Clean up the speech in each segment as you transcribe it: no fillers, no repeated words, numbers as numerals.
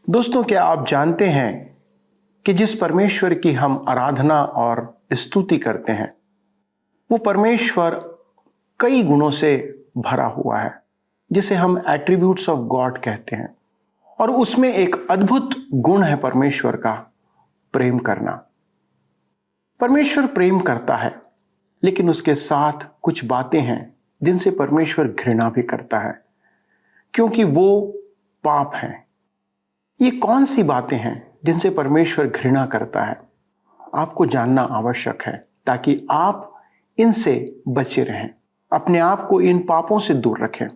दोस्तों, क्या आप जानते हैं कि जिस परमेश्वर की हम आराधना और स्तुति करते हैं, वो परमेश्वर कई गुणों से भरा हुआ है, जिसे हम एट्रीब्यूट्स ऑफ गॉड कहते हैं। और उसमें एक अद्भुत गुण है परमेश्वर का, प्रेम करना। परमेश्वर प्रेम करता है, लेकिन उसके साथ कुछ बातें हैं जिनसे परमेश्वर घृणा भी करता है, क्योंकि वो पाप हैं। ये कौन सी बातें हैं जिनसे परमेश्वर घृणा करता है? आपको जानना आवश्यक है, ताकि आप इनसे बचे रहें, अपने आप को इन पापों से दूर रखें।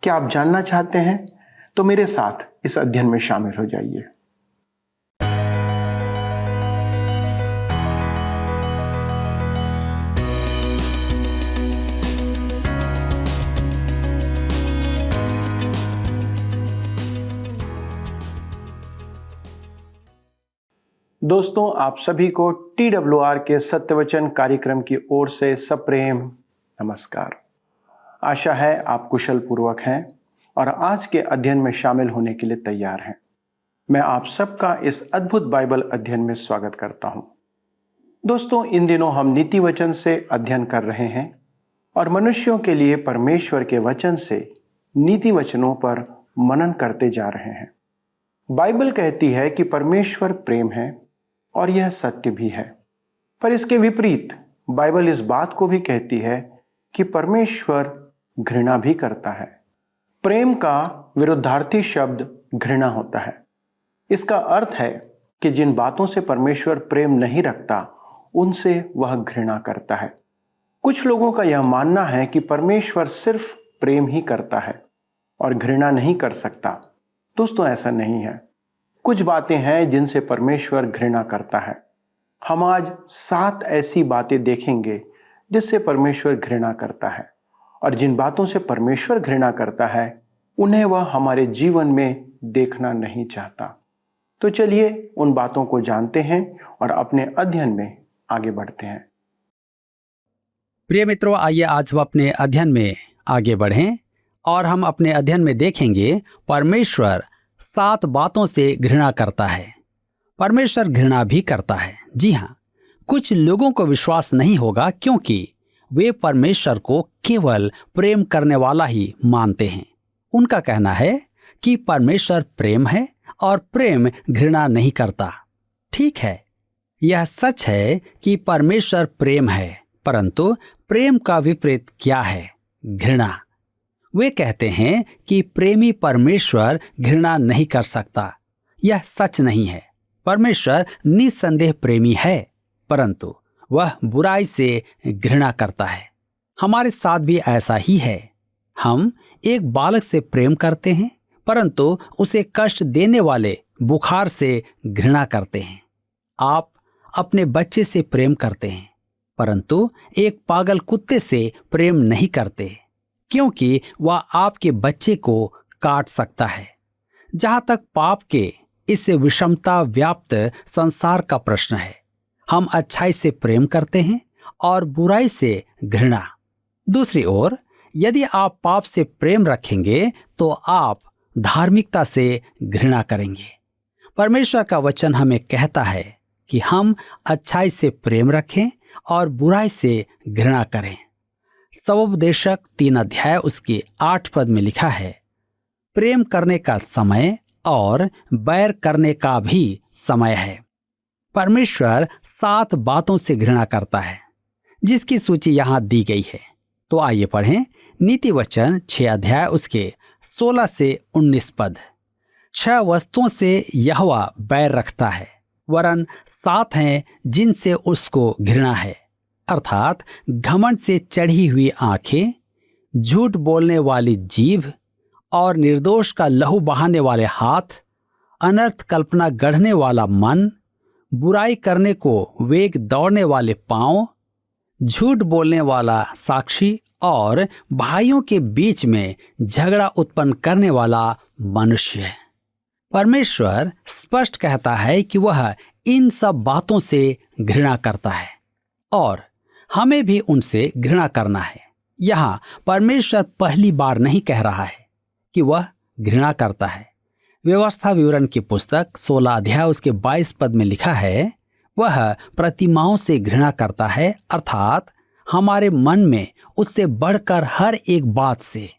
क्या आप जानना चाहते हैं? तो मेरे साथ इस अध्ययन में शामिल हो जाइए। दोस्तों, आप सभी को TWR के सत्यवचन कार्यक्रम की ओर से सप्रेम नमस्कार। आशा है आप कुशल पूर्वक हैं और आज के अध्ययन में शामिल होने के लिए तैयार हैं। मैं आप सबका इस अद्भुत बाइबल अध्ययन में स्वागत करता हूं। दोस्तों, इन दिनों हम नीति वचन से अध्ययन कर रहे हैं और मनुष्यों के लिए परमेश्वर के वचन से नीति वचनों पर मनन करते जा रहे हैं। बाइबल कहती है कि परमेश्वर प्रेम है और यह सत्य भी है, पर इसके विपरीत बाइबल इस बात को भी कहती है कि परमेश्वर घृणा भी करता है। प्रेम का विरुद्धार्थी शब्द घृणा होता है। इसका अर्थ है कि जिन बातों से परमेश्वर प्रेम नहीं रखता, उनसे वह घृणा करता है। कुछ लोगों का यह मानना है कि परमेश्वर सिर्फ प्रेम ही करता है और घृणा नहीं कर सकता। दोस्तों, ऐसा नहीं है। कुछ बातें हैं जिनसे परमेश्वर घृणा करता है। हम आज 7 ऐसी बातें देखेंगे जिससे परमेश्वर घृणा करता है, और जिन बातों से परमेश्वर घृणा करता है उन्हें वह हमारे जीवन में देखना नहीं चाहता। तो चलिए उन बातों को जानते हैं और अपने अध्ययन में आगे बढ़ते हैं। प्रिय मित्रों, आइए आज हम अपने अध्ययन में आगे बढ़ें और हम अपने अध्ययन में देखेंगे परमेश्वर 7 बातों से घृणा करता है। परमेश्वर घृणा भी करता है। जी हाँ, कुछ लोगों को विश्वास नहीं होगा, क्योंकि वे परमेश्वर को केवल प्रेम करने वाला ही मानते हैं। उनका कहना है कि परमेश्वर प्रेम है और प्रेम घृणा नहीं करता। ठीक है, यह सच है कि परमेश्वर प्रेम है, परंतु प्रेम का विपरीत क्या है? घृणा। वे कहते हैं कि प्रेमी परमेश्वर घृणा नहीं कर सकता। यह सच नहीं है। परमेश्वर निस्संदेह प्रेमी है, परंतु वह बुराई से घृणा करता है। हमारे साथ भी ऐसा ही है। हम एक बालक से प्रेम करते हैं, परंतु उसे कष्ट देने वाले बुखार से घृणा करते हैं। आप अपने बच्चे से प्रेम करते हैं, परंतु एक पागल कुत्ते से प्रेम नहीं करते, क्योंकि वह आपके बच्चे को काट सकता है। जहां तक पाप के इस विषमता व्याप्त संसार का प्रश्न है, हम अच्छाई से प्रेम करते हैं और बुराई से घृणा। दूसरी ओर, यदि आप पाप से प्रेम रखेंगे तो आप धार्मिकता से घृणा करेंगे। परमेश्वर का वचन हमें कहता है कि हम अच्छाई से प्रेम रखें और बुराई से घृणा करें। सवोपदेशक 3 अध्याय उसके 8 पद में लिखा है, प्रेम करने का समय और बैर करने का भी समय है। परमेश्वर 7 बातों से घृणा करता है, जिसकी सूची यहां दी गई है। तो आइए पढ़ें नीति वचन 6 अध्याय उसके 16 से 19 पद। 6 वस्तुओं से यहोवा बैर रखता है, वरन 7 हैं जिनसे उसको घृणा है, अर्थात घमंड से चढ़ी हुई आंखें, झूठ बोलने वाली जीभ और निर्दोष का लहू बहाने वाले हाथ, अनर्थ कल्पना गढ़ने वाला मन, बुराई करने को वेग दौड़ने वाले पांव, झूठ बोलने वाला साक्षी और भाइयों के बीच में झगड़ा उत्पन्न करने वाला मनुष्य है। परमेश्वर स्पष्ट कहता है कि वह इन सब बातों से घृणा करता है और हमें भी उनसे घृणा करना है। यहाँ परमेश्वर पहली बार नहीं कह रहा है कि वह घृणा करता है, व्यवस्था विवरण की पुस्तक 16 अध्याय उसके 22 पद में लिखा है, वह प्रतिमाओं से घृणा करता है, अर्थात हमारे मन में उससे बढ़कर हर एक बात से।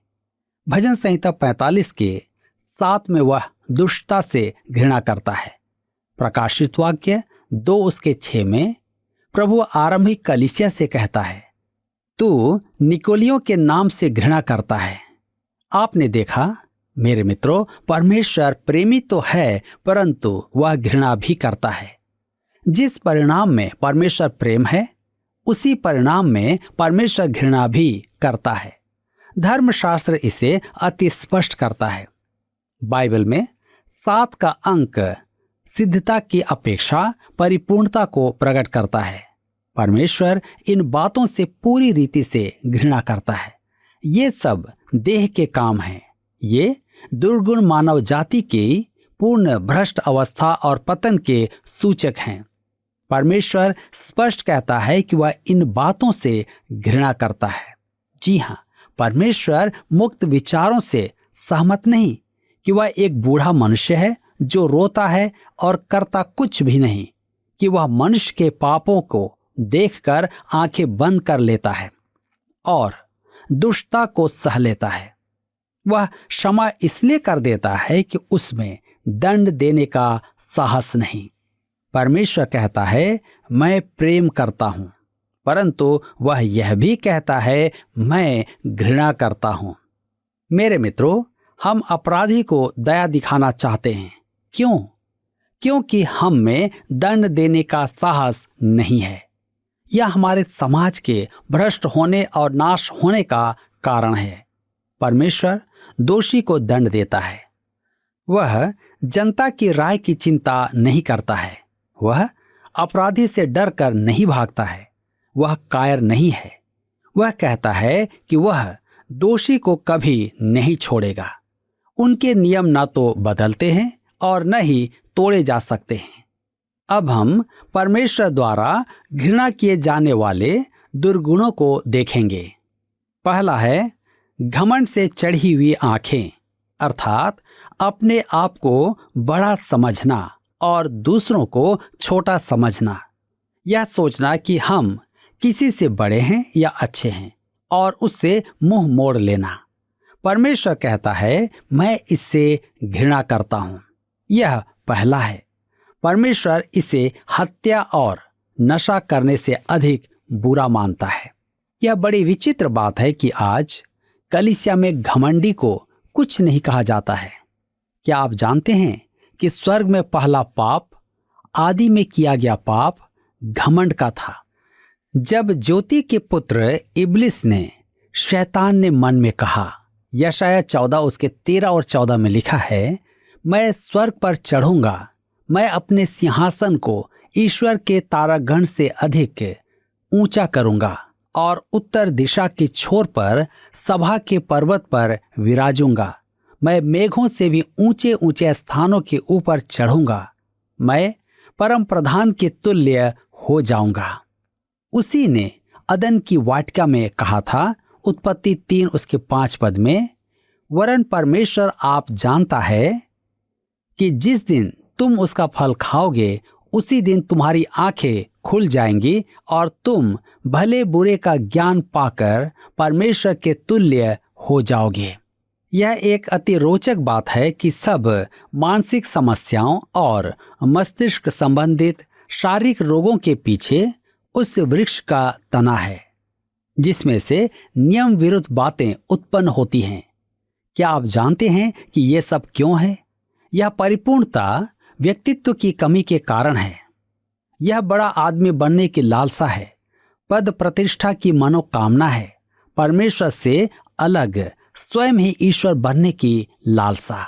भजन संहिता 45 के 7 में वह दुष्टता से घृणा करता है। प्रकाशित वाक्य 2 उसके 6 में प्रभु आरंभिक कलीसिया से कहता है, तू निकोलियों के नाम से घृणा करता है। आपने देखा मेरे मित्रों, परमेश्वर प्रेमी तो है, परंतु वह घृणा भी करता है। जिस परिणाम में परमेश्वर प्रेम है, उसी परिणाम में परमेश्वर घृणा भी करता है। धर्मशास्त्र इसे अति स्पष्ट करता है। बाइबल में 7 का अंक सिद्धता की अपेक्षा परिपूर्णता को प्रकट करता है। परमेश्वर इन बातों से पूरी रीति से घृणा करता है। ये सब देह के काम हैं। ये दुर्गुण मानव जाति की पूर्ण भ्रष्ट अवस्था और पतन के सूचक हैं। परमेश्वर स्पष्ट कहता है कि वह इन बातों से घृणा करता है। जी हाँ, परमेश्वर मुक्त विचारों से सहमत नहीं कि वह एक बूढ़ा मनुष्य है जो रोता है और करता कुछ भी नहीं, कि वह मनुष्य के पापों को देखकर आंखें बंद कर लेता है और दुष्टता को सह लेता है। वह क्षमा इसलिए कर देता है कि उसमें दंड देने का साहस नहीं। परमेश्वर कहता है, मैं प्रेम करता हूं, परंतु वह यह भी कहता है, मैं घृणा करता हूं। मेरे मित्रों, हम अपराधी को दया दिखाना चाहते हैं। क्यों? क्योंकि हम में दंड देने का साहस नहीं है। यह हमारे समाज के भ्रष्ट होने और नाश होने का कारण है। परमेश्वर दोषी को दंड देता है। वह जनता की राय की चिंता नहीं करता है। वह अपराधी से डरकर नहीं भागता है। वह कायर नहीं है। वह कहता है कि वह दोषी को कभी नहीं छोड़ेगा। उनके नियम ना तो बदलते हैं और न ही तोड़े जा सकते हैं। अब हम परमेश्वर द्वारा घृणा किए जाने वाले दुर्गुणों को देखेंगे। पहला है घमंड से चढ़ी हुई आंखें, अर्थात अपने आप को बड़ा समझना और दूसरों को छोटा समझना। यह सोचना कि हम किसी से बड़े हैं या अच्छे हैं और उससे मुंह मोड़ लेना। परमेश्वर कहता है, मैं इससे घृणा करता हूं। यह पहला है। परमेश्वर इसे हत्या और नशा करने से अधिक बुरा मानता है। यह बड़ी विचित्र बात है कि आज कलीसिया में घमंडी को कुछ नहीं कहा जाता है। क्या आप जानते हैं कि स्वर्ग में पहला पाप, आदि में किया गया पाप घमंड का था। जब ज्योति के पुत्र इब्लिस ने, शैतान ने मन में कहा, यशाया 14 उसके 13 और 14 में लिखा है, मैं स्वर्ग पर चढ़ूंगा, मैं अपने सिंहासन को ईश्वर के तारागण से अधिक ऊंचा करूंगा और उत्तर दिशा की छोर पर सभा के पर्वत पर विराजूंगा। मैं मेघों से भी ऊंचे ऊंचे स्थानों के ऊपर चढ़ूंगा। मैं परम प्रधान के तुल्य हो जाऊंगा। उसी ने अदन की वाटिका में कहा था, उत्पत्ति 3 उसके 5 पद में, वरन परमेश्वर आप जानता है कि जिस दिन तुम उसका फल खाओगे उसी दिन तुम्हारी आंखें खुल जाएंगी और तुम भले बुरे का ज्ञान पाकर परमेश्वर के तुल्य हो जाओगे। यह एक अति रोचक बात है कि सब मानसिक समस्याओं और मस्तिष्क संबंधित शारीरिक रोगों के पीछे उस वृक्ष का तना है जिसमें से नियम विरुद्ध बातें उत्पन्न होती हैं। क्या आप जानते हैं कि ये सब क्यों है? यह परिपूर्णता व्यक्तित्व की कमी के कारण है। यह बड़ा आदमी बनने की लालसा है, पद प्रतिष्ठा की मनोकामना है, परमेश्वर से अलग स्वयं ही ईश्वर बनने की लालसा,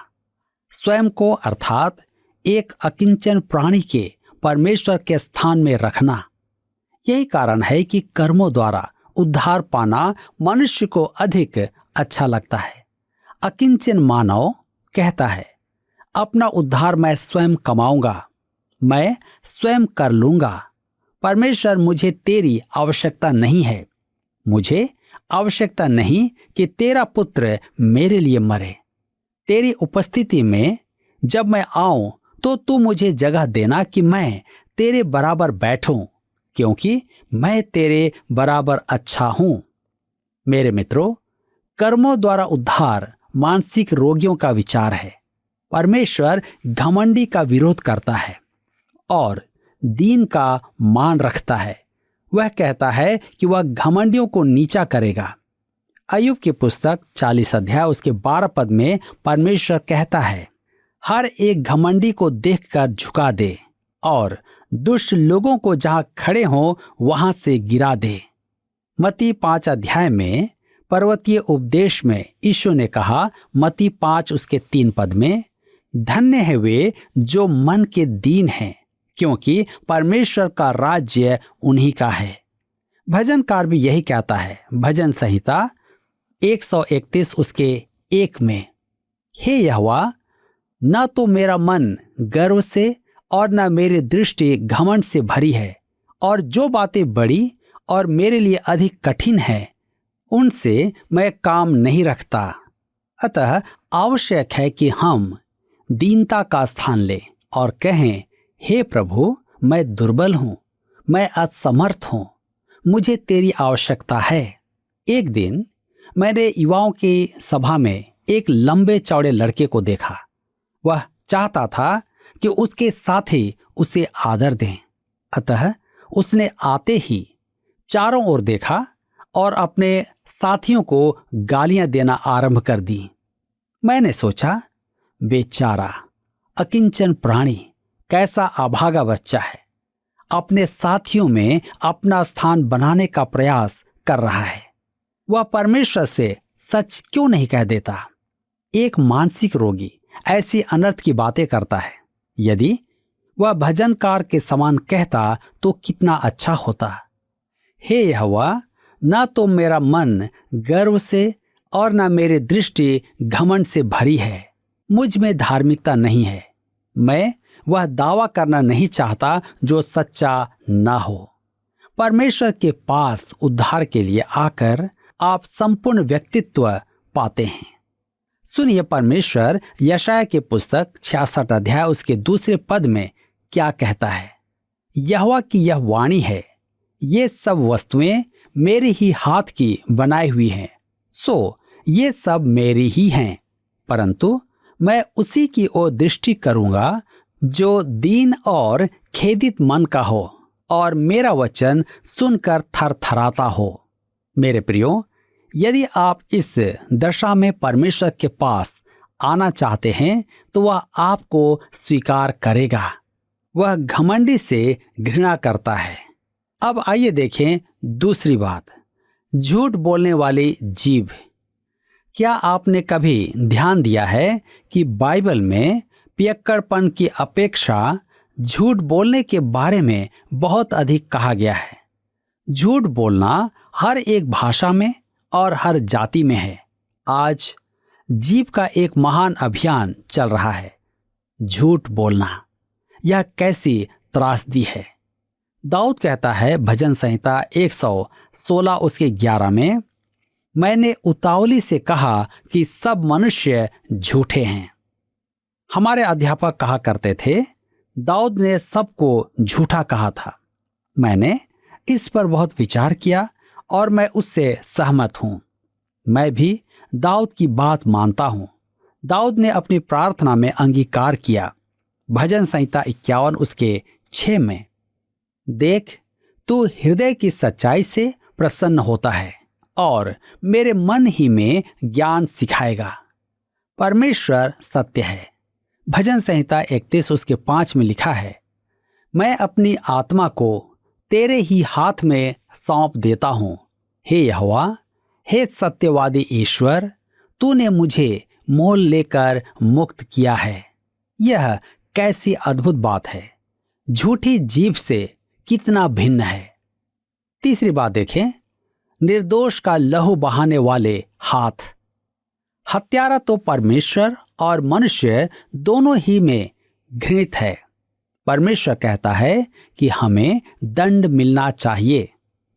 स्वयं को अर्थात एक अकिंचन प्राणी के परमेश्वर के स्थान में रखना। यही कारण है कि कर्मों द्वारा उद्धार पाना मनुष्य को अधिक अच्छा लगता है। अकिंचन मानव कहता है, अपना उद्धार मैं स्वयं कमाऊंगा, मैं स्वयं कर लूंगा। परमेश्वर, मुझे तेरी आवश्यकता नहीं है। मुझे आवश्यकता नहीं कि तेरा पुत्र मेरे लिए मरे। तेरी उपस्थिति में जब मैं आऊं तो तू मुझे जगह देना कि मैं तेरे बराबर बैठूं, क्योंकि मैं तेरे बराबर अच्छा हूं। मेरे मित्रों, कर्मों द्वारा उद्धार मानसिक रोगियों का विचार है। परमेश्वर घमंडी का विरोध करता है और दीन का मान रखता है। वह कहता है कि वह घमंडियों को नीचा करेगा। अय्यूब की पुस्तक 40 अध्याय उसके 12 पद में परमेश्वर कहता है, हर एक घमंडी को देखकर झुका दे और दुष्ट लोगों को जहां खड़े हों वहां से गिरा दे। मत्ती 5 अध्याय में पर्वतीय उपदेश में यीशु ने कहा, मत्ती 5 उसके 3 पद में, धन्य है वे जो मन के दीन हैं, क्योंकि परमेश्वर का राज्य उन्हीं का है। भजनकार भी यही कहता है, भजन संहिता 131 उसके 1 में, हे यहोवा, न तो मेरा मन गर्व से और न मेरी दृष्टि घमंड से भरी है, और जो बातें बड़ी और मेरे लिए अधिक कठिन है उनसे मैं काम नहीं रखता। अतः आवश्यक है कि हम दीनता का स्थान लें और कहें, हे प्रभु, मैं दुर्बल हूं, मैं असमर्थ हूं, मुझे तेरी आवश्यकता है। एक दिन मैंने युवाओं की सभा में एक लंबे चौड़े लड़के को देखा। वह चाहता था कि उसके साथी उसे आदर दें। अतः उसने आते ही चारों ओर देखा और अपने साथियों को गालियां देना आरंभ कर दी। मैंने सोचा, बेचारा अकिंचन प्राणी, कैसा अभागा बच्चा है, अपने साथियों में अपना स्थान बनाने का प्रयास कर रहा है। वह परमेश्वर से सच क्यों नहीं कह देता? एक मानसिक रोगी ऐसी अनर्थ की बातें करता है। यदि वह भजनकार के समान कहता तो कितना अच्छा होता। हे यहोवा, न तो मेरा मन गर्व से और न मेरी दृष्टि घमंड से भरी है। मुझ में धार्मिकता नहीं है। मैं वह दावा करना नहीं चाहता जो सच्चा ना हो। परमेश्वर के पास उद्धार के लिए आकर आप संपूर्ण व्यक्तित्व पाते हैं। सुनिए, परमेश्वर यशायाह की पुस्तक 66 अध्याय उसके 2 पद में क्या कहता है। यहोवा की यह वाणी है, ये सब वस्तुएं मेरे ही हाथ की बनाई हुई हैं, सो ये सब मेरी ही हैं, परंतु मैं उसी की ओर दृष्टि करूंगा जो दीन और खेदित मन का हो और मेरा वचन सुनकर थरथराता हो। मेरे प्रियो, यदि आप इस दशा में परमेश्वर के पास आना चाहते हैं तो वह आपको स्वीकार करेगा। वह घमंडी से घृणा करता है। अब आइए देखें दूसरी बात, झूठ बोलने वाली जीभ। क्या आपने कभी ध्यान दिया है कि बाइबल में पियक्कड़पन की अपेक्षा झूठ बोलने के बारे में बहुत अधिक कहा गया है? झूठ बोलना हर एक भाषा में और हर जाति में है। आज जीभ का एक महान अभियान चल रहा है, झूठ बोलना। यह कैसी त्रासदी है। दाऊद कहता है भजन संहिता 116 उसके 11 में, मैंने उतावली से कहा कि सब मनुष्य झूठे हैं। हमारे अध्यापक कहा करते थे, दाऊद ने सबको झूठा कहा था। मैंने इस पर बहुत विचार किया और मैं उससे सहमत हूं। मैं भी दाऊद की बात मानता हूं। दाऊद ने अपनी प्रार्थना में अंगीकार किया। भजन संहिता 51 उसके 6 में, देख, तू हृदय की सच्चाई से प्रसन्न होता है और मेरे मन ही में ज्ञान सिखाएगा। परमेश्वर सत्य है। भजन संहिता 31 उसके 5 में लिखा है, मैं अपनी आत्मा को तेरे ही हाथ में सौंप देता हूं। हे यहोवा, हे सत्यवादी ईश्वर, तूने मुझे मोल लेकर मुक्त किया है। यह कैसी अद्भुत बात है। झूठी जीभ से कितना भिन्न है। तीसरी बात देखें, निर्दोष का लहू बहाने वाले हाथ। हत्यारा तो परमेश्वर और मनुष्य दोनों ही में घृणित है। परमेश्वर कहता है कि हमें दंड मिलना चाहिए,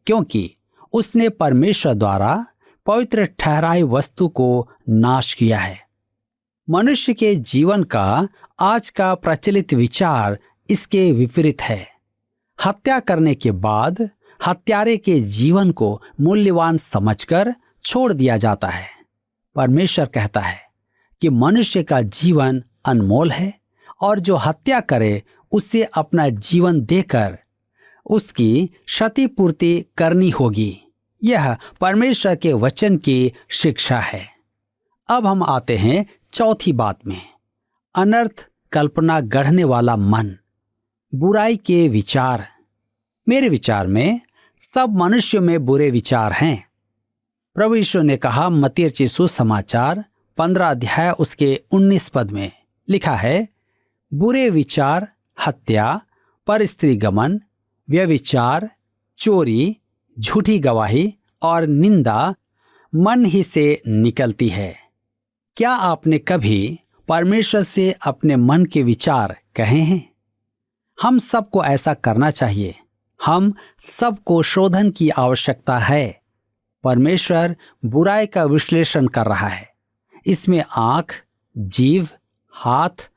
क्योंकि उसने परमेश्वर द्वारा पवित्र ठहराई वस्तु को नाश किया है। मनुष्य के जीवन का आज का प्रचलित विचार इसके विपरीत है। हत्या करने के बाद हत्यारे के जीवन को मूल्यवान समझकर छोड़ दिया जाता है। परमेश्वर कहता है कि मनुष्य का जीवन अनमोल है और जो हत्या करे उसे अपना जीवन देकर उसकी क्षतिपूर्ति करनी होगी। यह परमेश्वर के वचन की शिक्षा है। अब हम आते हैं चौथी बात में, अनर्थ कल्पना गढ़ने वाला मन, बुराई के विचार। मेरे विचार में सब मनुष्यों में बुरे विचार हैं। प्रभु यीशु ने कहा, मत्ती रचित सुसमाचार 15 अध्याय उसके 19 पद में लिखा है, बुरे विचार हत्या, परस्त्री गमन, व्यभिचार, चोरी, झूठी गवाही और निंदा मन ही से निकलती है। क्या आपने कभी परमेश्वर से अपने मन के विचार कहे हैं? हम सबको ऐसा करना चाहिए। हम सबको शोधन की आवश्यकता है। परमेश्वर बुराई का विश्लेषण कर रहा है। इसमें आंख, जीभ, हाथ,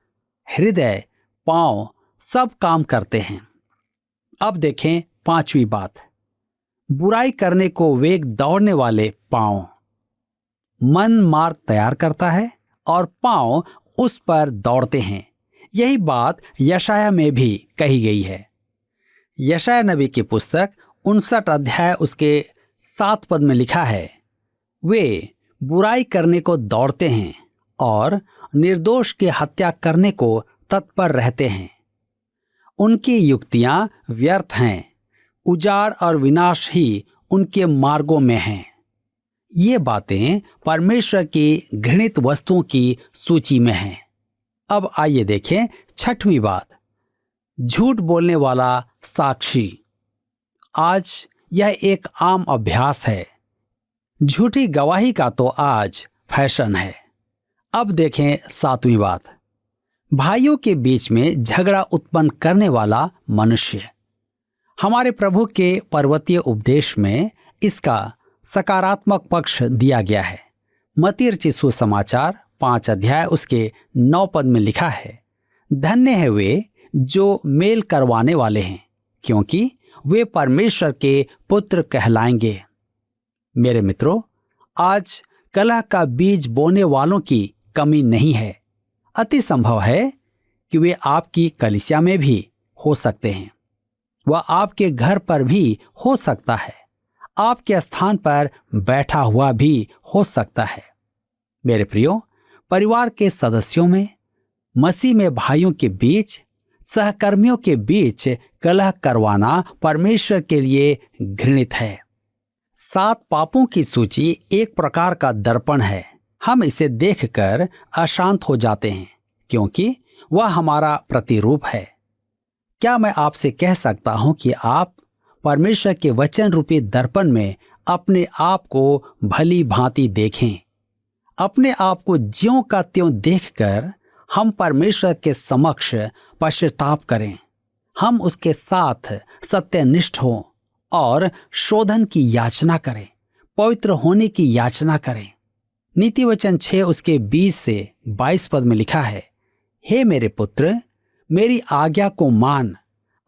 हृदय, पांव सब काम करते हैं। अब देखें पांचवी बात, बुराई करने को वेग दौड़ने वाले पांव। मन मार्ग तैयार करता है और पांव उस पर दौड़ते हैं। यही बात यशाया में भी कही गई है। यशाया नबी की पुस्तक 59 अध्याय उसके 7 पद में लिखा है, वे बुराई करने को दौड़ते हैं और निर्दोष की हत्या करने को तत्पर रहते हैं। उनकी युक्तियां व्यर्थ हैं, उजाड़ और विनाश ही उनके मार्गों में हैं। ये बातें परमेश्वर की घृणित वस्तुओं की सूची में हैं। अब आइए देखें छठवीं बात, झूठ बोलने वाला साक्षी। आज यह एक आम अभ्यास है। झूठी गवाही का तो आज फैशन है। अब देखें सातवीं बात, भाइयों के बीच में झगड़ा उत्पन्न करने वाला मनुष्य। हमारे प्रभु के पर्वतीय उपदेश में इसका सकारात्मक पक्ष दिया गया है। मत्ती रचित सुसमाचार 5 अध्याय उसके 9 पद में लिखा है, धन्य है वे जो मेल करवाने वाले हैं, क्योंकि वे परमेश्वर के पुत्र कहलाएंगे। मेरे मित्रों, आज कलह का बीज बोने वालों की कमी नहीं है। अति संभव है कि वे आपकी कलीसिया में भी हो सकते हैं। वह आपके घर पर भी हो सकता है। आपके स्थान पर बैठा हुआ भी हो सकता है। मेरे प्रियो, परिवार के सदस्यों में, मसीह में भाइयों के बीच, सहकर्मियों के बीच कलह करवाना परमेश्वर के लिए घृणित है। 7 पापों की सूची एक प्रकार का दर्पण है। हम इसे देखकर अशांत हो जाते हैं क्योंकि वह हमारा प्रतिरूप है। क्या मैं आपसे कह सकता हूं कि आप परमेश्वर के वचन रूपी दर्पण में अपने आप को भली भांति देखें? अपने आप को ज्यों का त्यों देखकर हम परमेश्वर के समक्ष पश्चाताप करें। हम उसके साथ सत्यनिष्ठ हों और शोधन की याचना करें, पवित्र होने की याचना करें। नीति वचन 6 उसके 20 से 22 पद में लिखा है, हे मेरे पुत्र, मेरी आज्ञा को मान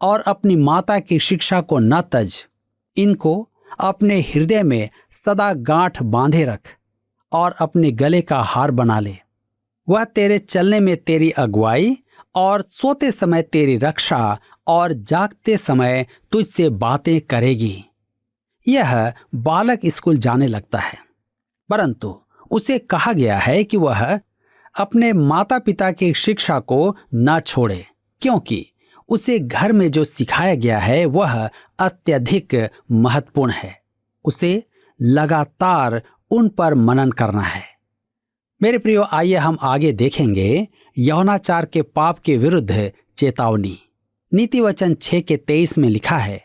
और अपनी माता की शिक्षा को न तज। इनको अपने हृदय में सदा गांठ बांधे रख और अपने गले का हार बना ले। वह तेरे चलने में तेरी अगुवाई और सोते समय तेरी रक्षा और जागते समय तुझसे बातें करेगी। यह बालक स्कूल जाने लगता है, परंतु उसे कहा गया है कि वह अपने माता पिता की शिक्षा को न छोड़े, क्योंकि उसे घर में जो सिखाया गया है वह अत्यधिक महत्वपूर्ण है। उसे लगातार उन पर मनन करना है। मेरे प्रियो, आइए हम आगे देखेंगे यौनाचार के पाप के विरुद्ध चेतावनी। नीति वचन 6 के 23 में लिखा है,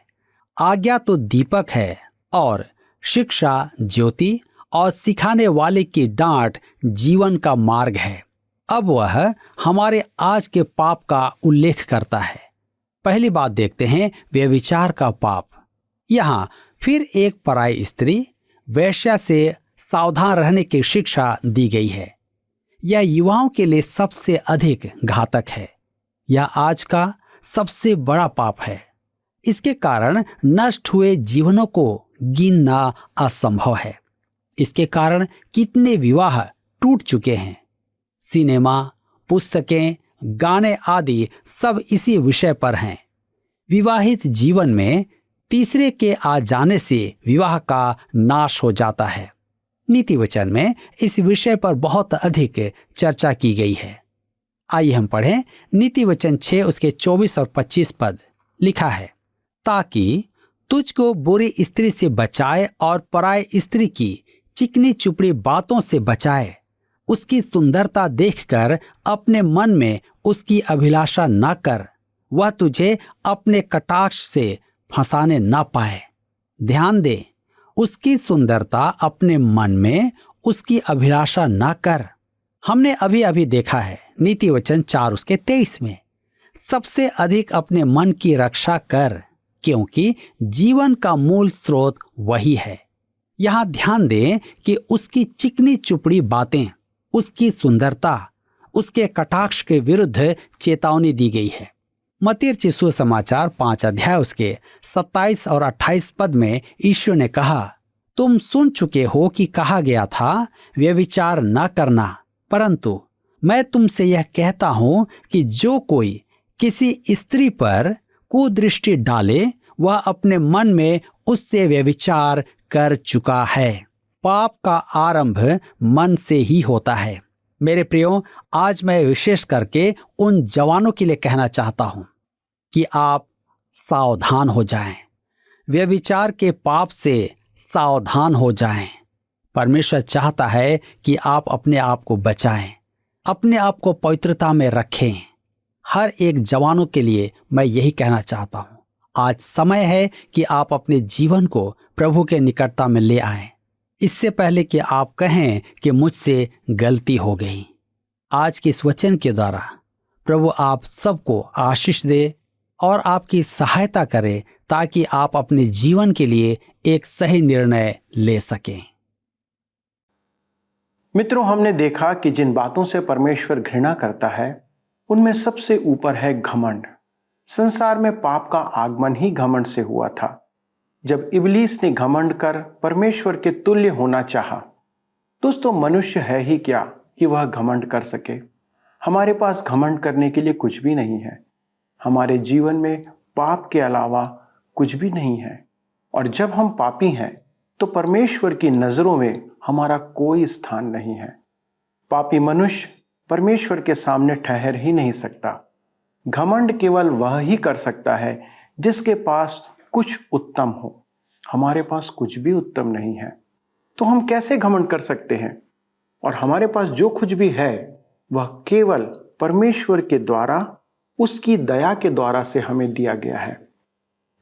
आज्ञा तो दीपक है और शिक्षा ज्योति और सिखाने वाले की डांट जीवन का मार्ग है। अब वह हमारे आज के पाप का उल्लेख करता है। पहली बात देखते हैं व्यभिचार का पाप। यहाँ फिर एक पराई स्त्री, वेश्या से सावधान रहने की शिक्षा दी गई है। यह युवाओं के लिए सबसे अधिक घातक है। यह आज का सबसे बड़ा पाप है। इसके कारण नष्ट हुए जीवनों को गिनना असंभव है। इसके कारण कितने विवाह टूट चुके हैं। सिनेमा, पुस्तकें, गाने आदि सब इसी विषय पर हैं। विवाहित जीवन में तीसरे के आ जाने से विवाह का नाश हो जाता है। नीति वचन में इस विषय पर बहुत अधिक चर्चा की गई है। आइए हम पढ़ें नीति वचन 6 उसके 24 और 25 पद। लिखा है, ताकि तुझको बुरी स्त्री से बचाए और पराय स्त्री की चिकनी चुपड़ी बातों से बचाए। उसकी सुंदरता देखकर अपने मन में उसकी अभिलाषा न कर, वह तुझे अपने कटाक्ष से फंसाने न पाए। ध्यान दे, उसकी सुंदरता अपने मन में उसकी अभिलाषा न कर। हमने अभी अभी देखा है नीति वचन 4 उसके 23 में, सबसे अधिक अपने मन की रक्षा कर, क्योंकि जीवन का मूल स्रोत वही है। यहां ध्यान दें कि उसकी चिकनी चुपड़ी बातें, उसकी सुंदरता, उसके कटाक्ष के विरुद्ध चेतावनी दी गई है। मत्ती रचित सुसमाचार 5 अध्याय उसके 27 और 28 पद में यीशु ने कहा, तुम सुन चुके हो कि कहा गया था, व्यभिचार न करना, परंतु मैं तुमसे यह कहता हूं कि जो कोई किसी स्त्री पर कुदृष्टि डाले, वह अपने मन में उससे व्यभिचार कर चुका है। पाप का आरंभ मन से ही होता है। मेरे प्रियो, आज मैं विशेष करके उन जवानों के लिए कहना चाहता हूं कि आप सावधान हो जाएं। व्यभिचार के पाप से सावधान हो जाएं। परमेश्वर चाहता है कि आप अपने आप को बचाएं, अपने आप को पवित्रता में रखें। हर एक जवानों के लिए मैं यही कहना चाहता हूं। आज समय है कि आप अपने जीवन को प्रभु के निकटता में ले आएं, इससे पहले कि आप कहें कि मुझसे गलती हो गई। आज के इस वचन के द्वारा प्रभु आप सबको आशीष दे और आपकी सहायता करे, ताकि आप अपने जीवन के लिए एक सही निर्णय ले सकें। मित्रों, हमने देखा कि जिन बातों से परमेश्वर घृणा करता है उनमें सबसे ऊपर है घमंड। संसार में पाप का आगमन ही घमंड से हुआ था। जब इब्लीस ने घमंड कर परमेश्वर के तुल्य होना चाहा, दोस्तों मनुष्य है ही क्या कि वह घमंड कर सके। हमारे पास घमंड करने के लिए कुछ भी नहीं है। हमारे जीवन में पाप के अलावा कुछ भी नहीं है। और जब हम पापी हैं तो परमेश्वर की नजरों में हमारा कोई स्थान नहीं है। पापी मनुष्य परमेश्वर के सामने ठहर ही नहीं सकता। घमंड केवल वह ही कर सकता है जिसके पास कुछ उत्तम हो। हमारे पास कुछ भी उत्तम नहीं है, तो हम कैसे घमंड कर सकते हैं? और हमारे पास जो कुछ भी है वह केवल परमेश्वर के द्वारा, उसकी दया के द्वारा से हमें दिया गया है।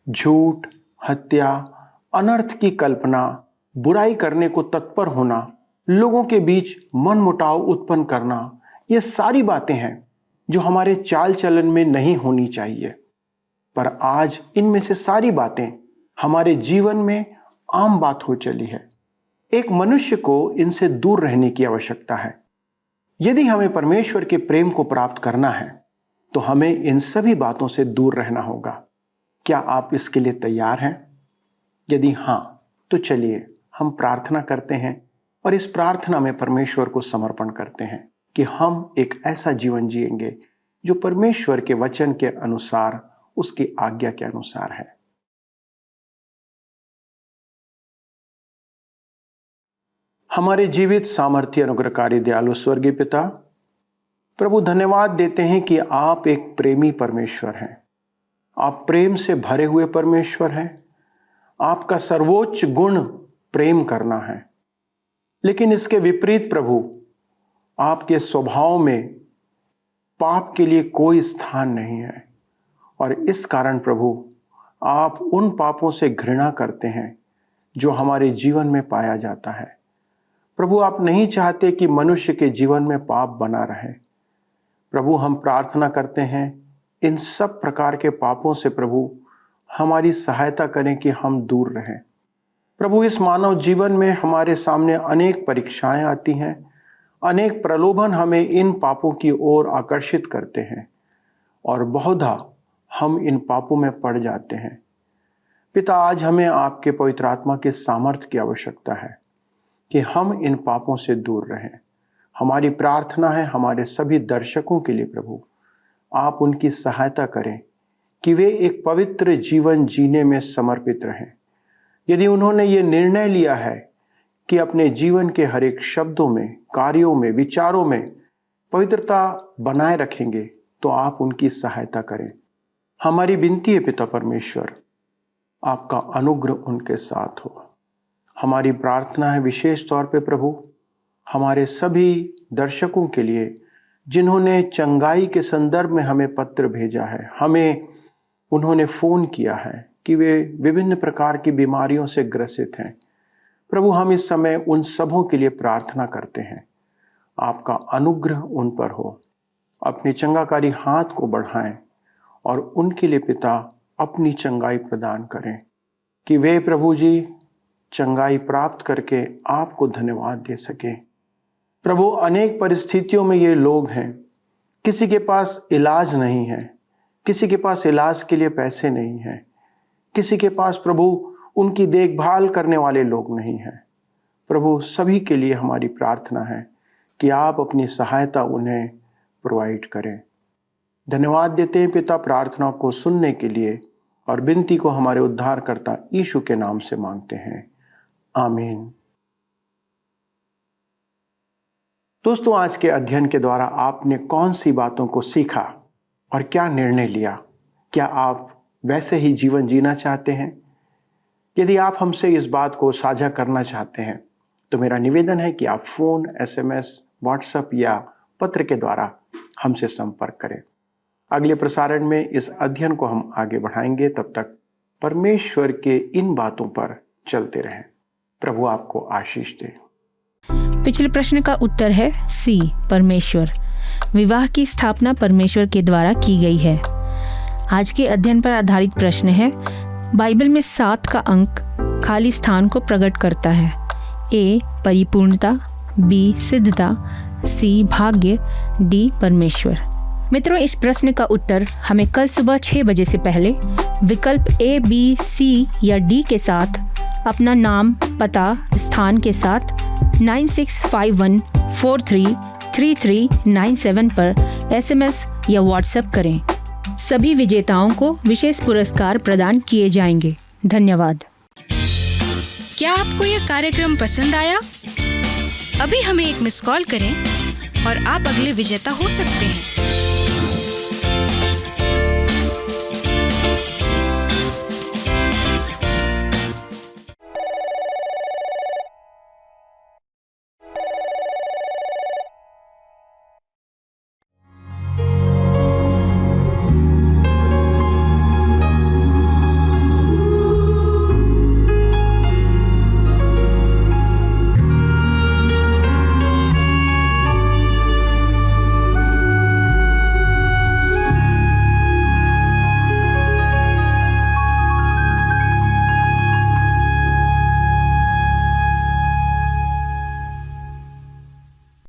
झूठ, हत्या, अनर्थ की कल्पना, बुराई करने को तत्पर होना, लोगों के बीच मनमुटाव उत्पन्न करना, ये सारी बातें हैं जो हमारे चाल चलन में नहीं होनी चाहिए। पर आज इनमें से सारी बातें हमारे जीवन में आम बात हो चली है। एक मनुष्य को इनसे दूर रहने की आवश्यकता है। यदि हमें परमेश्वर के प्रेम को प्राप्त करना है तो हमें इन सभी बातों से दूर रहना होगा। क्या आप इसके लिए तैयार हैं? यदि हाँ, तो चलिए हम प्रार्थना करते हैं और इस प्रार्थना में परमेश्वर को समर्पण करते हैं कि हम एक ऐसा जीवन जिएंगे जो परमेश्वर के वचन के अनुसार, उसकी आज्ञा के अनुसार है। हमारे जीवित, सामर्थ्य, अनुग्रहकारी, दयालु स्वर्गीय पिता, प्रभु धन्यवाद देते हैं कि आप एक प्रेमी परमेश्वर हैं। आप प्रेम से भरे हुए परमेश्वर हैं। आपका सर्वोच्च गुण प्रेम करना है। लेकिन इसके विपरीत प्रभु, आपके स्वभाव में पाप के लिए कोई स्थान नहीं है। और इस कारण प्रभु, आप उन पापों से घृणा करते हैं जो हमारे जीवन में पाया जाता है। प्रभु, आप नहीं चाहते कि मनुष्य के जीवन में पाप बना रहे। प्रभु, हम प्रार्थना करते हैं इन सब प्रकार के पापों से प्रभु हमारी सहायता करें कि हम दूर रहें। प्रभु, इस मानव जीवन में हमारे सामने अनेक परीक्षाएं आती हैं, अनेक प्रलोभन हमें इन पापों की ओर आकर्षित करते हैं और बहुधा हम इन पापों में पड़ जाते हैं। पिता, आज हमें आपके पवित्र आत्मा के सामर्थ्य की आवश्यकता है कि हम इन पापों से दूर रहें। हमारी प्रार्थना है हमारे सभी दर्शकों के लिए प्रभु, आप उनकी सहायता करें कि वे एक पवित्र जीवन जीने में समर्पित रहें। यदि उन्होंने ये निर्णय लिया है कि अपने जीवन के हर एक शब्दों में, कार्यों में, विचारों में पवित्रता बनाए रखेंगे, तो आप उनकी सहायता करें। हमारी विनती है पिता परमेश्वर, आपका अनुग्रह उनके साथ हो। हमारी प्रार्थना है विशेष तौर पे प्रभु हमारे सभी दर्शकों के लिए जिन्होंने चंगाई के संदर्भ में हमें पत्र भेजा है, हमें उन्होंने फ़ोन किया है कि वे विभिन्न प्रकार की बीमारियों से ग्रसित हैं। प्रभु, हम इस समय उन सबों के लिए प्रार्थना करते हैं, आपका अनुग्रह उन पर हो। अपनी चंगाकारी हाथ को बढ़ाएं और उनके लिए पिता अपनी चंगाई प्रदान करें कि वे प्रभु जी चंगाई प्राप्त करके आपको धन्यवाद दे सके। प्रभु, अनेक परिस्थितियों में ये लोग हैं, किसी के पास इलाज नहीं है, किसी के पास इलाज के लिए पैसे नहीं हैं, किसी के पास प्रभु उनकी देखभाल करने वाले लोग नहीं हैं। प्रभु, सभी के लिए हमारी प्रार्थना है कि आप अपनी सहायता उन्हें प्रोवाइड करें। धन्यवाद देते हैं पिता प्रार्थना को सुनने के लिए और विनती को हमारे उद्धारकर्ता यीशु के नाम से मांगते हैं, आमीन। दोस्तों, आज के अध्ययन के द्वारा आपने कौन सी बातों को सीखा और क्या निर्णय लिया? क्या आप वैसे ही जीवन जीना चाहते हैं? यदि आप हमसे इस बात को साझा करना चाहते हैं तो मेरा निवेदन है कि आप फ़ोन, SMS, व्हाट्सएप या पत्र के द्वारा हमसे संपर्क करें। अगले प्रसारण में इस अध्ययन को हम आगे बढ़ाएंगे। तब तक परमेश्वर के इन बातों पर चलते रहें। प्रभु आपको आशीष दे। पिछले प्रश्न का उत्तर है सी, परमेश्वर। विवाह की स्थापना परमेश्वर के द्वारा की गई है। आज के अध्ययन पर आधारित प्रश्न है, बाइबल में 7 का अंक खाली स्थान को प्रकट करता है। ए, परिपूर्णता, बी, सिद्धता, सी, भाग्य, डी, परमेश्वर। मित्रों, इस प्रश्न का उत्तर हमें कल सुबह 6 बजे से पहले विकल्प A, B, C या D के साथ अपना नाम, पता, स्थान के साथ 9651433397 पर SMS या WhatsApp करें। सभी विजेताओं को विशेष पुरस्कार प्रदान किए जाएंगे। धन्यवाद। क्या आपको यह कार्यक्रम पसंद आया? अभी हमें एक मिस कॉल करें और आप अगले विजेता हो सकते हैं।